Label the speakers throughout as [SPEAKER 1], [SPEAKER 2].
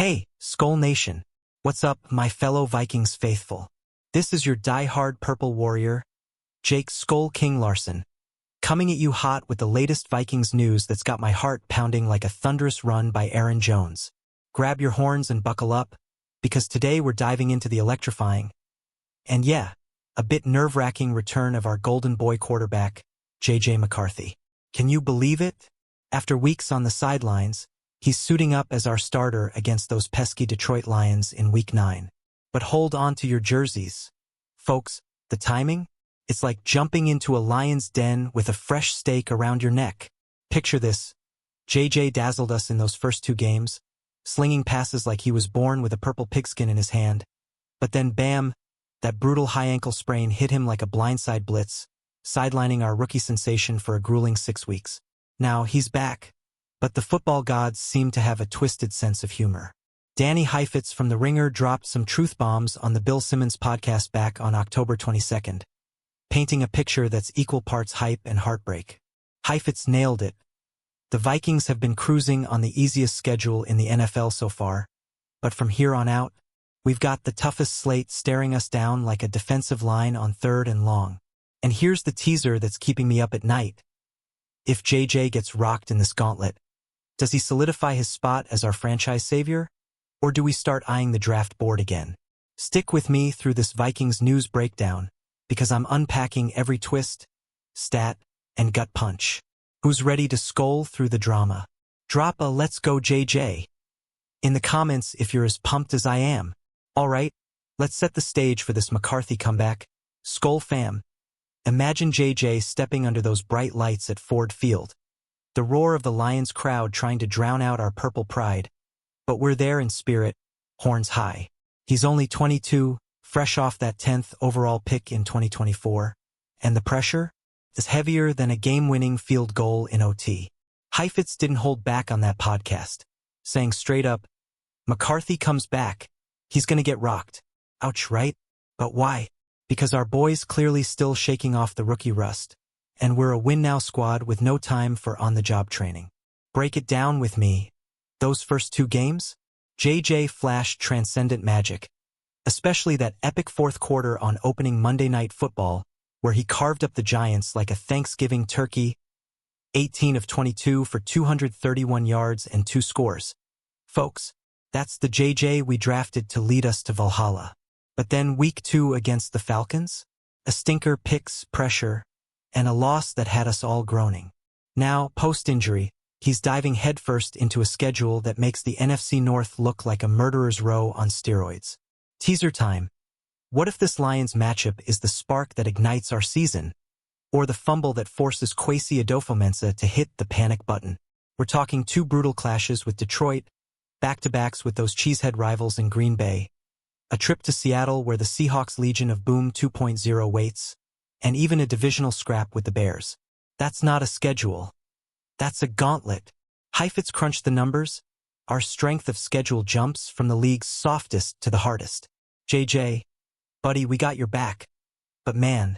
[SPEAKER 1] Hey, Skull Nation. What's up, my fellow Vikings faithful? This is your die-hard purple warrior, Jake Skull King Larson, coming at you hot with the latest Vikings news that's got my heart pounding like a thunderous run by Aaron Jones. Grab your horns and buckle up, because today we're diving into the electrifying, and yeah, a bit nerve-wracking return of our golden boy quarterback, J.J. McCarthy. Can you believe it? After weeks on the sidelines, he's suiting up as our starter against those pesky Detroit Lions in Week 9. But hold on to your jerseys. Folks, the timing? It's like jumping into a lion's den with a fresh steak around your neck. Picture this. JJ dazzled us in those first two games, slinging passes like he was born with a purple pigskin in his hand. But then bam, that brutal high ankle sprain hit him like a blindside blitz, sidelining our rookie sensation for a grueling 6 weeks. Now he's back. But the football gods seem to have a twisted sense of humor. Danny Heifetz from The Ringer dropped some truth bombs on the Bill Simmons podcast back on October 22nd, painting a picture that's equal parts hype and heartbreak. Heifetz nailed it. The Vikings have been cruising on the easiest schedule in the NFL so far, but from here on out, we've got the toughest slate staring us down like a defensive line on 3rd and long. And here's the teaser that's keeping me up at night. If JJ gets rocked in this gauntlet, does he solidify his spot as our franchise savior? Or do we start eyeing the draft board again? Stick with me through this Vikings news breakdown, because I'm unpacking every twist, stat, and gut punch. Who's ready to skull through the drama? Drop a "Let's go JJ" in the comments if you're as pumped as I am. Alright, let's set the stage for this McCarthy comeback. Skull fam, imagine JJ stepping under those bright lights at Ford Field. The roar of the Lions crowd trying to drown out our purple pride. But we're there in spirit, horns high. He's only 22, fresh off that 10th overall pick in 2024. And the pressure is heavier than a game-winning field goal in OT. Heifetz didn't hold back on that podcast, saying straight up, McCarthy comes back. He's gonna get rocked. Ouch, right? But why? Because our boy's clearly still shaking off the rookie rust. And we're a win-now squad with no time for on-the-job training. Break it down with me. Those first 2 games? JJ flashed transcendent magic, especially that epic fourth quarter on opening Monday Night Football, where he carved up the Giants like a Thanksgiving turkey, 18 of 22 for 231 yards and 2 scores. Folks, that's the JJ we drafted to lead us to Valhalla. But then Week 2 against the Falcons? A stinker, picks, pressure, and a loss that had us all groaning. Now, post-injury, he's diving headfirst into a schedule that makes the NFC North look like a murderer's row on steroids. Teaser time. What if this Lions matchup is the spark that ignites our season? Or the fumble that forces Kwesi Adofo-Mensah to hit the panic button? We're talking 2 brutal clashes with Detroit, back-to-backs with those cheesehead rivals in Green Bay, a trip to Seattle where the Seahawks Legion of Boom 2.0 waits, and even a divisional scrap with the Bears. That's not a schedule. That's a gauntlet. Heifetz crunched the numbers. Our strength of schedule jumps from the league's softest to the hardest. JJ, buddy, we got your back. But man,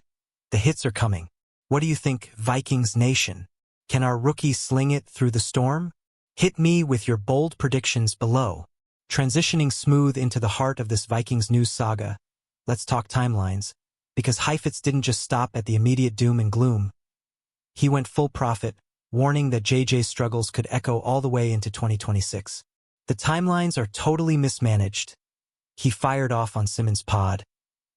[SPEAKER 1] the hits are coming. What do you think, Vikings Nation? Can our rookie sling it through the storm? Hit me with your bold predictions below. Transitioning smooth into the heart of this Vikings news saga, let's talk timelines. Because Heifetz didn't just stop at the immediate doom and gloom. He went full prophet, warning that JJ's struggles could echo all the way into 2026. The timelines are totally mismanaged. He fired off on Simmons' pod,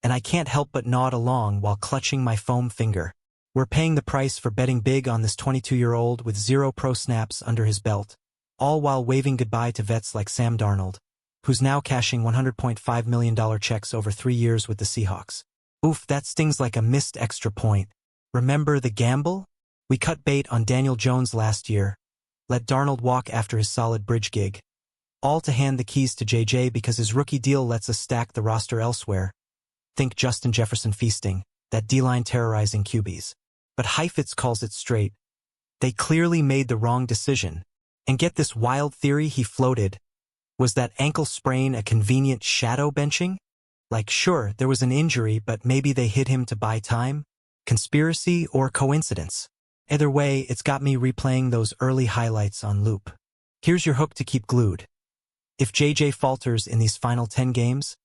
[SPEAKER 1] and I can't help but nod along while clutching my foam finger. We're paying the price for betting big on this 22-year-old with 0 pro snaps under his belt, all while waving goodbye to vets like Sam Darnold, who's now cashing $100.5 million checks over 3 years with the Seahawks. Oof, that stings like a missed extra point. Remember the gamble? We cut bait on Daniel Jones last year, let Darnold walk after his solid bridge gig, all to hand the keys to JJ because his rookie deal lets us stack the roster elsewhere. Think Justin Jefferson feasting, that D-line terrorizing QBs. But Heifetz calls it straight. They clearly made the wrong decision. And get this wild theory he floated. Was that ankle sprain a convenient shadow benching? Like, sure, there was an injury, but maybe they hit him to buy time? Conspiracy or coincidence? Either way, it's got me replaying those early highlights on loop. Here's your hook to keep glued. If JJ falters in these final 10 games,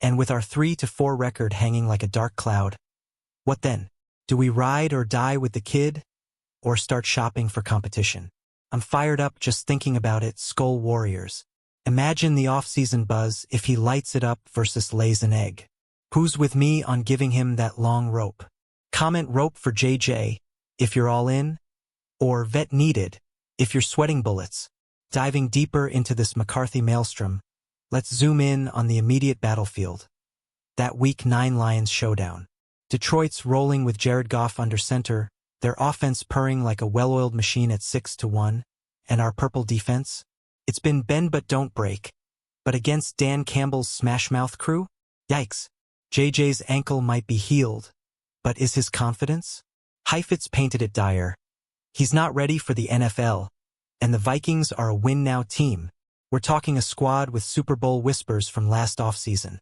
[SPEAKER 1] and with our 3-4 record hanging like a dark cloud, what then? Do we ride or die with the kid, or start shopping for competition? I'm fired up just thinking about it, Skull Warriors. Imagine the off-season buzz if he lights it up versus lays an egg. Who's with me on giving him that long rope? Comment rope for JJ if you're all in, or vet needed if you're sweating bullets. Diving deeper into this McCarthy maelstrom, let's zoom in on the immediate battlefield. That Week 9 Lions showdown. Detroit's rolling with Jared Goff under center, their offense purring like a well-oiled machine at 6-1, and our purple defense? It's been bend but don't break. But against Dan Campbell's smash-mouth crew? Yikes. JJ's ankle might be healed, but is his confidence? Heifetz painted it dire. He's not ready for the NFL, and the Vikings are a win-now team. We're talking a squad with Super Bowl whispers from last offseason,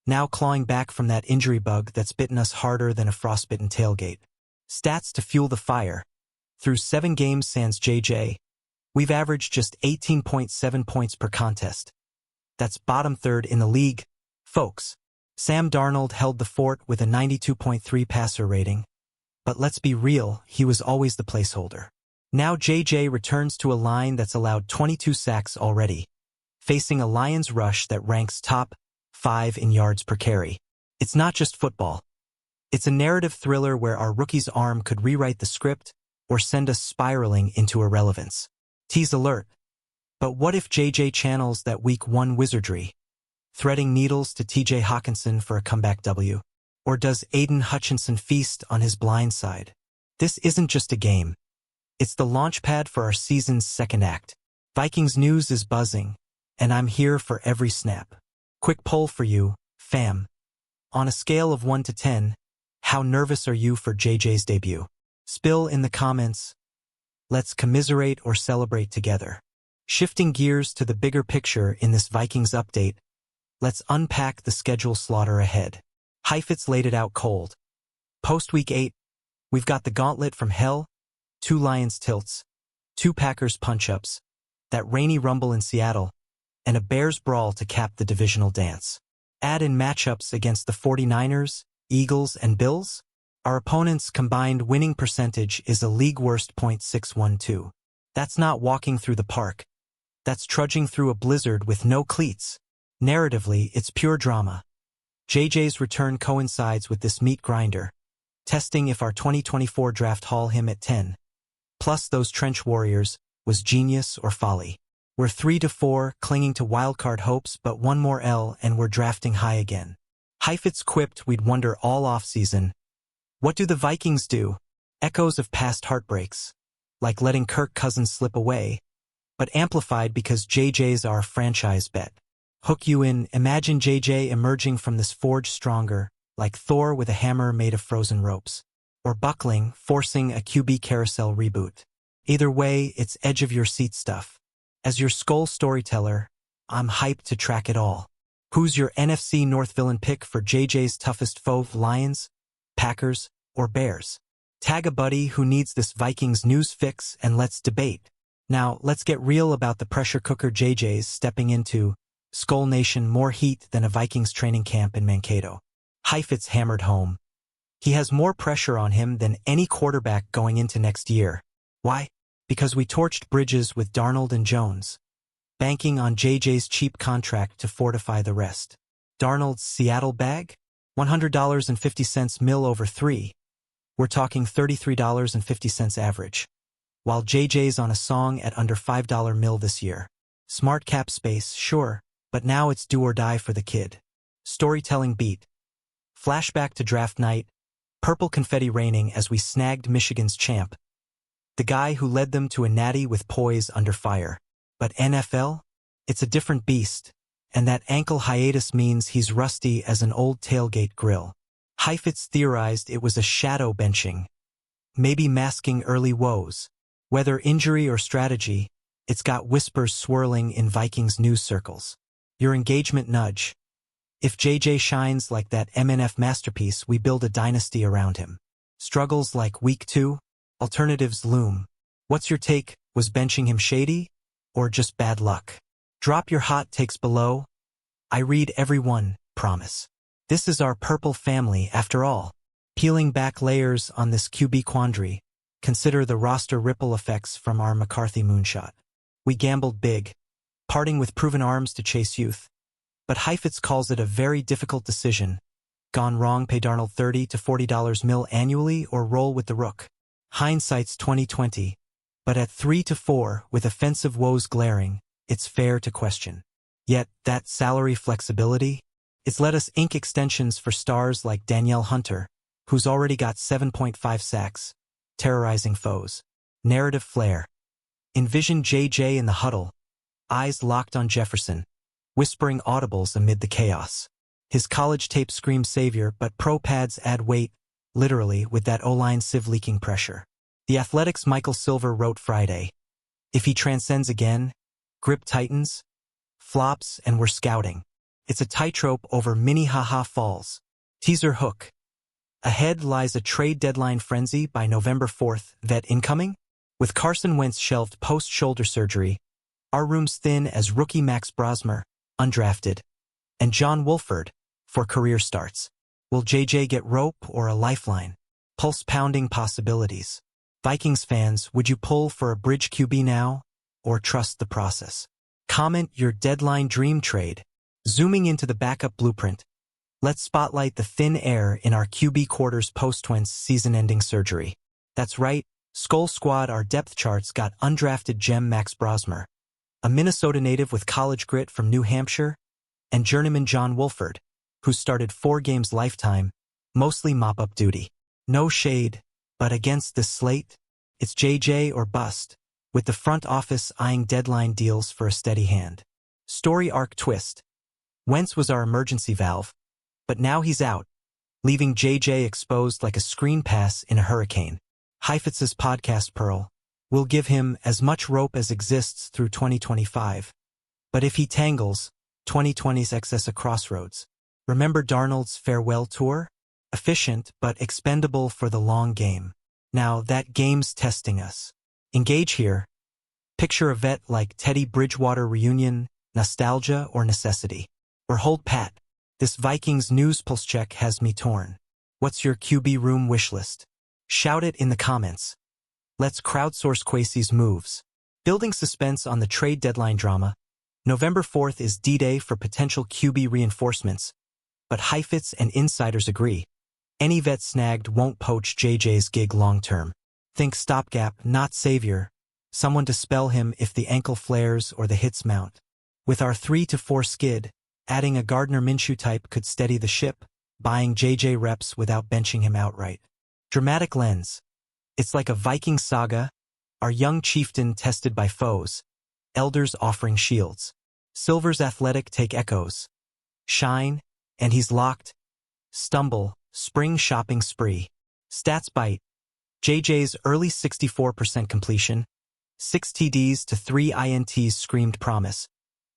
[SPEAKER 1] now clawing back from that injury bug that's bitten us harder than a frostbitten tailgate. Stats to fuel the fire. Through 7 games sans JJ, we've averaged just 18.7 points per contest. That's bottom third in the league, folks. Sam Darnold held the fort with a 92.3 passer rating, but let's be real, he was always the placeholder. Now JJ returns to a line that's allowed 22 sacks already, facing a Lions rush that ranks top 5 in yards per carry. It's not just football. It's a narrative thriller where our rookie's arm could rewrite the script or send us spiraling into irrelevance. Tease alert. But what if JJ channels that Week 1 wizardry, threading needles to TJ Hawkinson for a comeback W? Or does Aiden Hutchinson feast on his blind side? This isn't just a game. It's the launchpad for our season's second act. Vikings news is buzzing, and I'm here for every snap. Quick poll for you, fam. On a scale of 1 to 10, how nervous are you for JJ's debut? Spill in the comments. Let's commiserate or celebrate together. Shifting gears to the bigger picture in this Vikings update, let's unpack the schedule slaughter ahead. Heifetz laid it out cold. Post-Week 8, we've got the gauntlet from hell, 2 Lions tilts, 2 Packers punch-ups, that rainy rumble in Seattle, and a Bears brawl to cap the divisional dance. Add in matchups against the 49ers, Eagles, and Bills. Our opponents' combined winning percentage is a league-worst .612. That's not walking through the park. That's trudging through a blizzard with no cleats. Narratively, it's pure drama. JJ's return coincides with this meat grinder, testing if our 2024 draft haul him at 10. Plus those trench warriors, was genius or folly. We're 3-4, clinging to wildcard hopes, but one more L and we're drafting high again. Heifetz quipped we'd wonder all offseason. What do the Vikings do? Echoes of past heartbreaks, like letting Kirk Cousins slip away, but amplified because JJ's our franchise bet. Hook you in, imagine JJ emerging from this forge stronger, like Thor with a hammer made of frozen ropes, or buckling, forcing a QB carousel reboot. Either way, it's edge-of-your-seat stuff. As your Skull storyteller, I'm hyped to track it all. Who's your NFC North villain pick for JJ's toughest foe, Lions, Packers, or Bears? Tag a buddy who needs this Vikings news fix and let's debate. Now, let's get real about the pressure cooker JJ's stepping into. Skull Nation, more heat than a Vikings training camp in Mankato. Heifetz hammered home. He has more pressure on him than any quarterback going into next year. Why? Because we torched bridges with Darnold and Jones, banking on JJ's cheap contract to fortify the rest. Darnold's Seattle bag? $100.50 mil over 3. We're talking $33.50 average. While JJ's on a song at under $5 mil this year. Smart cap space, sure, but now it's do or die for the kid. Storytelling beat. Flashback to draft night, purple confetti raining as we snagged Michigan's champ, the guy who led them to a natty with poise under fire. But NFL? It's a different beast, and that ankle hiatus means he's rusty as an old tailgate grill. Heifetz theorized it was a shadow benching, maybe masking early woes. Whether injury or strategy, it's got whispers swirling in Vikings news circles. Your engagement nudge. If JJ shines like that MNF masterpiece, we build a dynasty around him. Struggles like Week 2, alternatives loom. What's your take? Was benching him shady? Or just bad luck? Drop your hot takes below. I read every one, promise. This is our purple family after all. Peeling back layers on this QB quandary, consider the roster ripple effects from our McCarthy moonshot. We gambled big, parting with proven arms to chase youth. But Heifetz calls it a very difficult decision. Gone wrong, pay Darnold $30 to $40 mil annually or roll with the rook. Hindsight's 2020, but at 3 to 4, with offensive woes glaring, it's fair to question. Yet, that salary flexibility, it's let us ink extensions for stars like Danielle Hunter, who's already got 7.5 sacks, terrorizing foes. Narrative flair. Envision JJ in the huddle, eyes locked on Jefferson, whispering audibles amid the chaos. His college tape screams savior, but pro pads add weight, literally, with that O-line sieve leaking pressure. The Athletics' Michael Silver wrote Friday, if he transcends again, grip tightens, flops, and we're scouting. It's a tightrope over Minnehaha Falls. Teaser hook. Ahead lies a trade deadline frenzy by November 4th, vet incoming? With Carson Wentz shelved post-shoulder surgery, our room's thin as rookie Max Brosmer, undrafted, and John Wolford, for career starts. Will JJ get rope or a lifeline? Pulse-pounding possibilities. Vikings fans, would you pull for a bridge QB now, or trust the process? Comment your deadline dream trade. Zooming into the backup blueprint, let's spotlight the thin air in our QB quarters post-Wentz season-ending surgery. That's right, Skull Squad, our depth charts got undrafted gem Max Brosmer, a Minnesota native with college grit from New Hampshire, and journeyman John Wolford, who started 4 games lifetime, mostly mop-up duty. No shade, but against this slate, it's JJ or bust, with the front office eyeing deadline deals for a steady hand. Story arc twist. Wentz was our emergency valve, but now he's out, leaving JJ exposed like a screen pass in a hurricane. Heifetz's podcast Pearl will give him as much rope as exists through 2025. But if he tangles, 2020's excess a crossroads. Remember Darnold's farewell tour? Efficient but expendable for the long game. Now that game's testing us. Engage here. Picture a vet like Teddy Bridgewater reunion, nostalgia or necessity. Or hold pat. This Vikings news pulse check has me torn. What's your QB room wish list? Shout it in the comments. Let's crowdsource Kwesi's moves. Building suspense on the trade deadline drama, November 4th is D-Day for potential QB reinforcements, but Heifetz and insiders agree. Any vet snagged won't poach JJ's gig long-term. Think stopgap, not savior. Someone to spell him if the ankle flares or the hits mount. With our 3 to 4 skid, adding a Gardner Minshew type could steady the ship, buying JJ reps without benching him outright. Dramatic lens. It's like a Viking saga, our young chieftain tested by foes, elders offering shields. Silver's athletic take echoes. Shine, and he's locked. Stumble, spring shopping spree. Stats bite. JJ's early 64% completion, 6 TDs to 3 INTs screamed promise.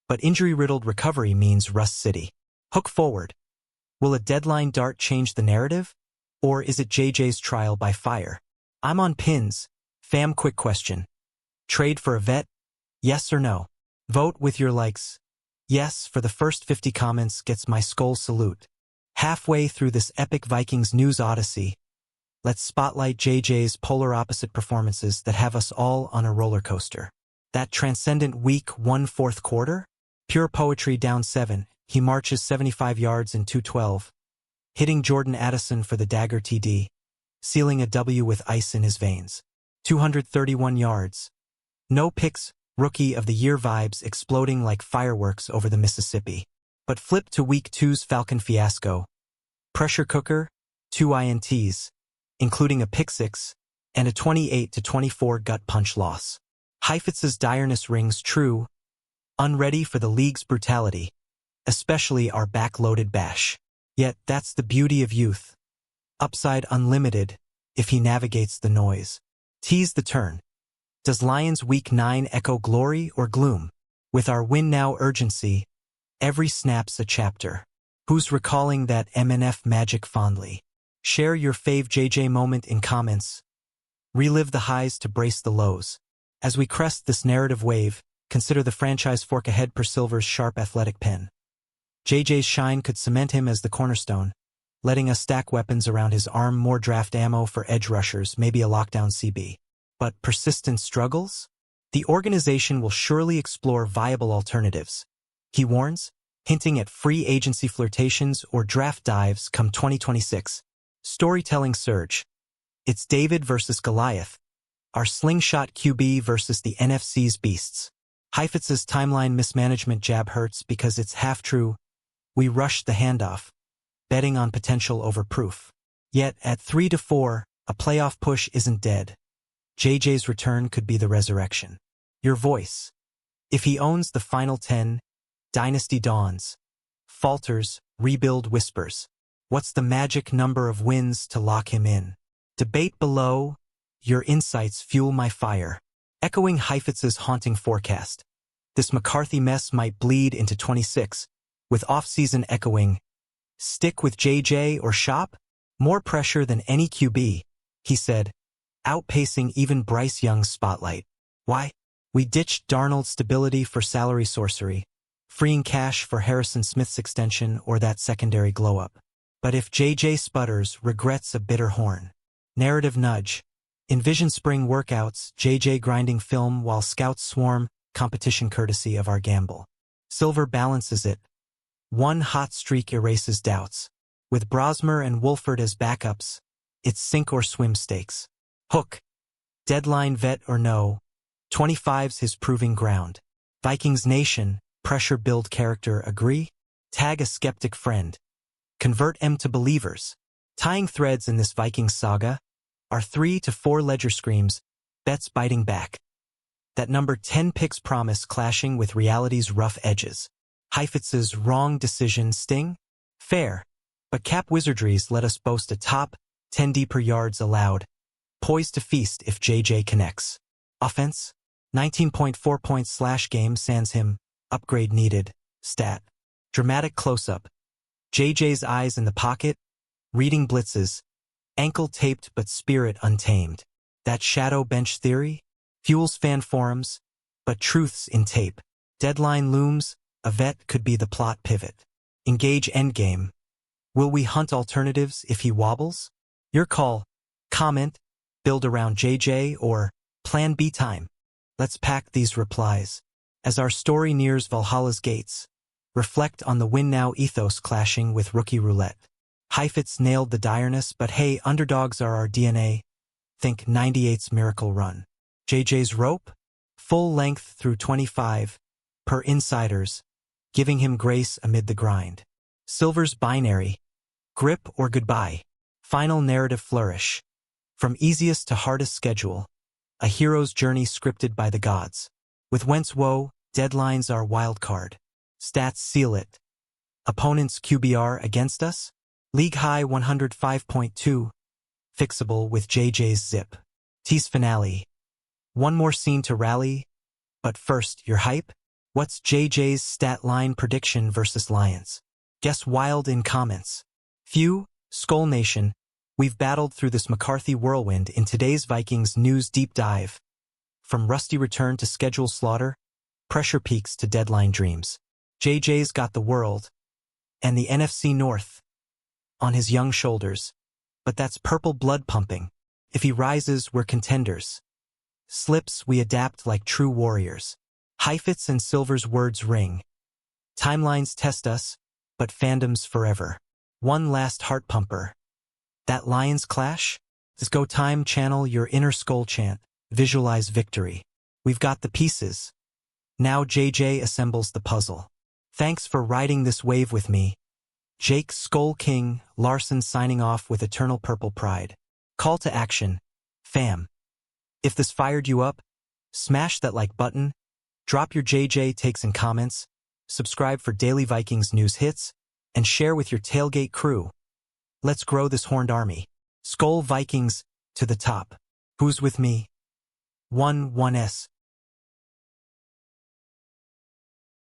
[SPEAKER 1] But injury-riddled recovery means Rust City. Hook forward. Will a deadline dart change the narrative? Or is it JJ's trial by fire? I'm on pins. Fam, quick question. Trade for a vet? Yes or no? Vote with your likes. Yes for the first 50 comments gets my skull salute. Halfway through this epic Vikings news odyssey, let's spotlight JJ's polar opposite performances that have us all on a roller coaster. That transcendent week 1 fourth quarter? Pure poetry down 7, he marches 75 yards in 2:12, hitting Jordan Addison for the dagger TD, sealing a W with ice in his veins. 231 yards. No picks, rookie of the year vibes exploding like fireworks over the Mississippi. But flip to week 2's Falcon fiasco. Pressure cooker, 2 INTs, including a pick six, and a 28-24 gut punch loss. Heifetz's direness rings true, unready for the league's brutality, especially our backloaded bash. Yet that's the beauty of youth. Upside unlimited, if he navigates the noise. Tease the turn. Does Lions Week 9 echo glory or gloom? With our win now urgency, every snap's a chapter. Who's recalling that MNF magic fondly? Share your fave JJ moment in comments. Relive the highs to brace the lows. As we crest this narrative wave, Consider the franchise fork ahead per Silver's sharp athletic pen. JJ's shine could cement him as the cornerstone, letting us stack weapons around his arm, more draft ammo for edge rushers, maybe a lockdown CB. But persistent struggles? The organization will surely explore viable alternatives, he warns, hinting at free agency flirtations or draft dives come 2026. Storytelling surge. It's David versus Goliath, our slingshot QB versus the NFC's beasts. Heifitz's timeline mismanagement jab hurts because it's half true. We rushed the handoff, betting on potential over proof. Yet, at 3-4, a playoff push isn't dead. JJ's return could be the resurrection. Your voice. If he owns the final 10, dynasty dawns. Falters, rebuild whispers. What's the magic number of wins to lock him in? Debate below. Your insights fuel my fire. Echoing Heifitz's haunting forecast. This McCarthy mess might bleed into 26, with off-season echoing. Stick with JJ or shop? More pressure than any QB, he said, outpacing even Bryce Young's spotlight. Why? We ditched Darnold's stability for salary sorcery, freeing cash for Harrison Smith's extension or that secondary glow-up. But if JJ sputters, regrets a bitter horn. Narrative nudge. Envision spring workouts, JJ grinding film while scouts swarm, competition courtesy of our gamble. Silver balances it. One hot streak erases doubts. With Brosmer and Wolford as backups, it's sink or swim stakes. Hook. Deadline vet or no. 25's his proving ground. Vikings Nation, pressure build character agree? Tag a skeptic friend. Convert M to believers. Tying threads in this Vikings saga are 3-4 ledger screams, bets biting back. That number 10 picks promise clashing with reality's rough edges. Heifitz's wrong decision sting? Fair, but cap wizardries let us boast a top 10 deeper yards allowed, poised to feast if JJ connects. Offense? 19.4 points / game sans him, upgrade needed, stat. Dramatic close-up. JJ's eyes in the pocket, reading blitzes, ankle taped but spirit untamed. That shadow bench theory? Fuels fan forums, but truth's in tape. Deadline looms, a vet could be the plot pivot. Engage endgame. Will we hunt alternatives if he wobbles? Your call. Comment, build around JJ, or plan B time. Let's pack these replies. As our story nears Valhalla's gates, reflect on the win now ethos clashing with rookie roulette. Heifetz nailed the direness, but hey, underdogs are our DNA. Think 98's miracle run. JJ's rope? Full length through 25, per insiders, giving him grace amid the grind. Silver's binary. Grip or goodbye. Final narrative flourish. From easiest to hardest schedule, a hero's journey scripted by the gods. With Wentz woe, deadlines are wild card. Stats seal it. Opponents QBR against us? League high 105.2. Fixable with JJ's zip. Tease finale. One more scene to rally. But first, your hype? What's JJ's stat line prediction versus Lions? Guess wild in comments. Few, Skull Nation, we've battled through this McCarthy whirlwind in today's Vikings news deep dive. From rusty return to schedule slaughter, pressure peaks to deadline dreams. JJ's got the world, and the NFC North, on his young shoulders. But that's purple blood pumping. If he rises, we're contenders. Slips, we adapt like true warriors. Heifetz and Silver's words ring. Timelines test us, but fandoms forever. One last heart pumper. That Lions clash? Let's go time channel your inner skull chant. Visualize victory. We've got the pieces. Now JJ assembles the puzzle. Thanks for riding this wave with me. Jake Skull King Larson signing off with eternal purple pride. Call to action. Fam. If this fired you up, smash that like button, drop your JJ takes and comments, subscribe for daily Vikings news hits, and share with your tailgate crew. Let's grow this horned army. Skull Vikings to the top. Who's with me? 1-1s.